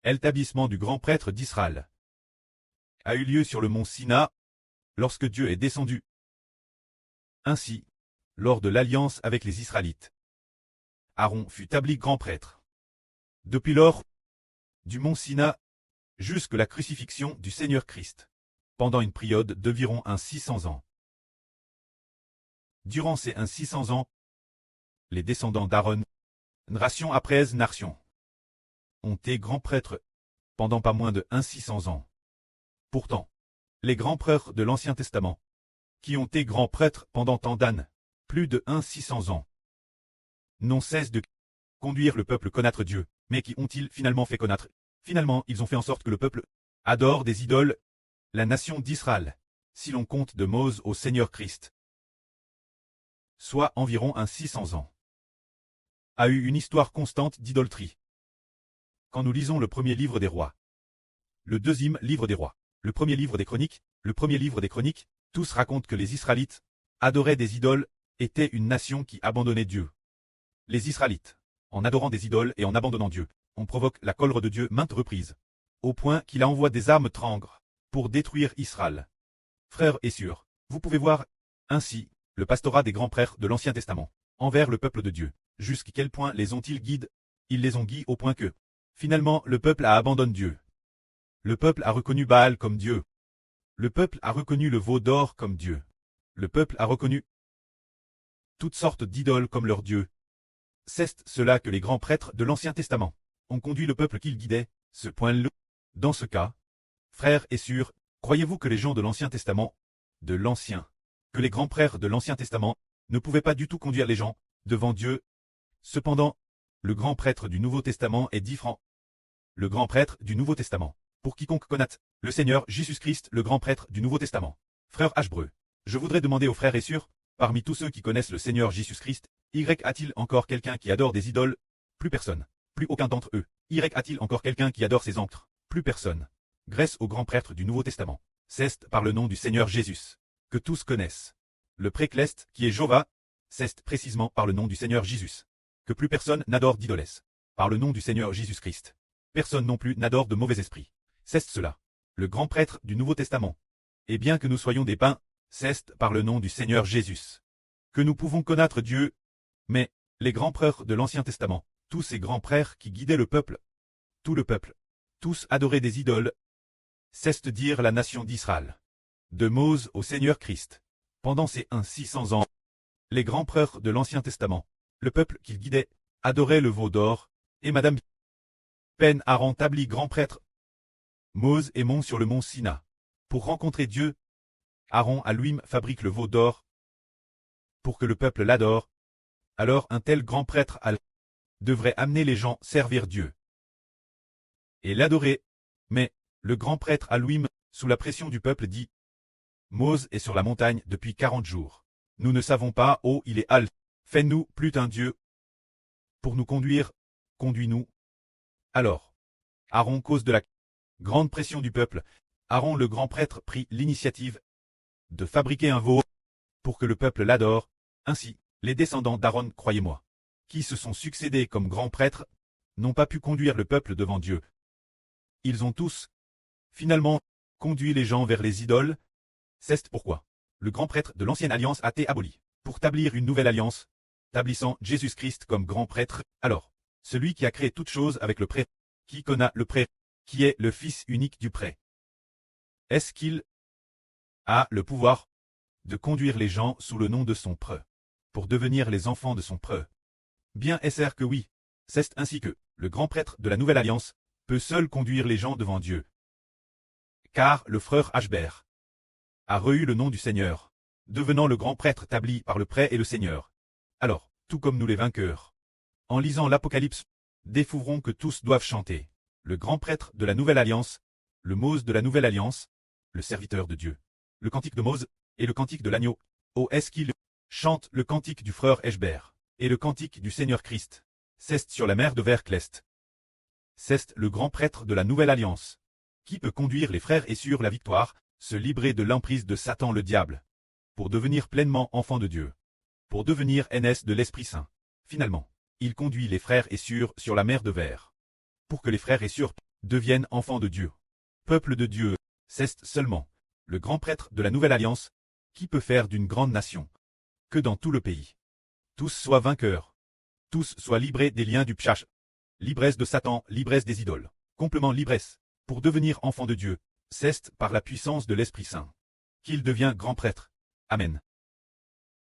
L'établissement du grand prêtre d'Israël a eu lieu sur le mont Sina, lorsque Dieu est descendu. Ainsi, lors de l'alliance avec les Israélites, Aaron fut établi grand prêtre. Depuis lors, du mont Sina jusqu'à la crucifixion du Seigneur Christ, pendant une période d'environ 600 ans. Durant ces 600 ans, les descendants d'Aaron, nation après nation, ont été grands prêtres pendant pas moins de 600 ans. Pourtant, les grands prêtres de l'Ancien Testament, qui ont été grands prêtres pendant tant d'années, plus de 600 ans, n'ont cessé de conduire le peuple connaître Dieu, mais qui ont-ils finalement fait connaître? Finalement, ils ont fait en sorte que le peuple adore des idoles, la nation d'Israël, si l'on compte de Mose au Seigneur Christ, soit environ 600 ans, a eu une histoire constante d'idolâtrie. Quand nous lisons le premier livre des rois, le deuxième livre des rois, le premier livre des chroniques, tous racontent que les Israélites adoraient des idoles, étaient une nation qui abandonnait Dieu. Les Israélites, en adorant des idoles et en abandonnant Dieu, on provoque la colère de Dieu maintes reprises, au point qu'il envoie des armes trangres pour détruire Israël. Frères et sœurs, vous pouvez voir ainsi le pastorat des grands prêtres de l'Ancien Testament envers le peuple de Dieu. Jusqu'à quel point les ont-ils guidés? Ils les ont guidés au point que, finalement, le peuple a abandonné Dieu. Le peuple a reconnu Baal comme Dieu. Le peuple a reconnu le veau d'or comme Dieu. Le peuple a reconnu toutes sortes d'idoles comme leur Dieu. C'est cela que les grands prêtres de l'Ancien Testament ont conduit le peuple qu'ils guidaient, ce point-là. Dans ce cas, frères et sœurs, croyez-vous que les gens de l'Ancien Testament, que les grands prêtres de l'Ancien Testament, ne pouvaient pas du tout conduire les gens devant Dieu? Cependant, le grand prêtre du Nouveau Testament est différent. Le grand prêtre du Nouveau Testament, pour quiconque connaisse le Seigneur Jésus-Christ, le grand prêtre du Nouveau Testament. Frère Hbreu, je voudrais demander aux frères et sœurs, parmi tous ceux qui connaissent le Seigneur Jésus-Christ, a-t-il encore quelqu'un qui adore des idoles? Plus personne. Plus aucun d'entre eux. A-t-il encore quelqu'un qui adore ses ancres? Plus personne. Grâce au grand prêtre du Nouveau Testament, c'est par le nom du Seigneur Jésus, que tous connaissent. Le précleste, qui est Jéhovah, c'est précisément par le nom du Seigneur Jésus, que plus personne n'adore d'idoles. Par le nom du Seigneur Jésus-Christ. Personne non plus n'adore de mauvais esprits. C'est cela. Le grand prêtre du Nouveau Testament. Et bien que nous soyons des païens, c'est par le nom du Seigneur Jésus que nous pouvons connaître Dieu. Mais, les grands prêtres de l'Ancien Testament, tous ces grands prêtres qui guidaient le peuple, tout le peuple, tous adoraient des idoles, c'est dire la nation d'Israël. De Mose au Seigneur Christ. Pendant ces 600 ans, les grands prêtres de l'Ancien Testament, le peuple qu'ils guidaient, adorait le veau d'or, et Madame Pen Aaron établi grand prêtre. Mose et monte sur le mont Sina. Pour rencontrer Dieu, Aaron à lui-même fabrique le veau d'or. Pour que le peuple l'adore, alors un tel grand prêtre devrait amener les gens servir Dieu et l'adorer. Mais, le grand prêtre à lui-même, sous la pression du peuple dit, Mose est sur la montagne depuis 40 jours. Nous ne savons pas où il est allé. Fais-nous plus un Dieu pour nous conduire, conduis-nous. Alors, Aaron, cause de la grande pression du peuple, Aaron le grand prêtre prit l'initiative de fabriquer un veau pour que le peuple l'adore. Ainsi, les descendants d'Aaron, croyez-moi, qui se sont succédés comme grands prêtres, n'ont pas pu conduire le peuple devant Dieu. Ils ont tous, finalement, conduit les gens vers les idoles. C'est pourquoi le grand prêtre de l'ancienne alliance a été aboli, pour établir une nouvelle alliance, établissant Jésus-Christ comme grand prêtre. Alors, celui qui a créé toutes choses avec le prêtre, qui connaît le prêtre, qui est le fils unique du prêtre, est-ce qu'il a le pouvoir de conduire les gens sous le nom de son prêtre, pour devenir les enfants de son prêtre? Bien est-ce que oui. C'est ainsi que le grand prêtre de la nouvelle alliance peut seul conduire les gens devant Dieu. Car le frère Hbert a reçu le nom du Seigneur, devenant le grand prêtre établi par le prêtre et le Seigneur. Alors, tout comme nous les vainqueurs, en lisant l'Apocalypse, découvrons que tous doivent chanter le grand prêtre de la nouvelle alliance, le Mose de la nouvelle alliance, le serviteur de Dieu, le cantique de Mose et le cantique de l'agneau. Oh, est-ce qu'il chante le cantique du frère Hbert et le cantique du Seigneur Christ? C'est sur la mer de Verclest. C'est le grand prêtre de la nouvelle alliance, qui peut conduire les frères et sur la victoire, se libérer de l'emprise de Satan le diable, pour devenir pleinement enfant de Dieu, pour devenir NS de l'Esprit Saint. Finalement, il conduit les frères et sœurs sur la mer de verre, pour que les frères et sœurs deviennent enfants de Dieu. Peuple de Dieu, c'est seulement le grand prêtre de la nouvelle alliance qui peut faire d'une grande nation que dans tout le pays. Tous soient vainqueurs. Tous soient livrés des liens du pshach. L'ivresse de Satan, l'ivresse des idoles. Complément l'ivresse. Pour devenir enfant de Dieu, c'est par la puissance de l'Esprit Saint qu'il devient grand prêtre. Amen.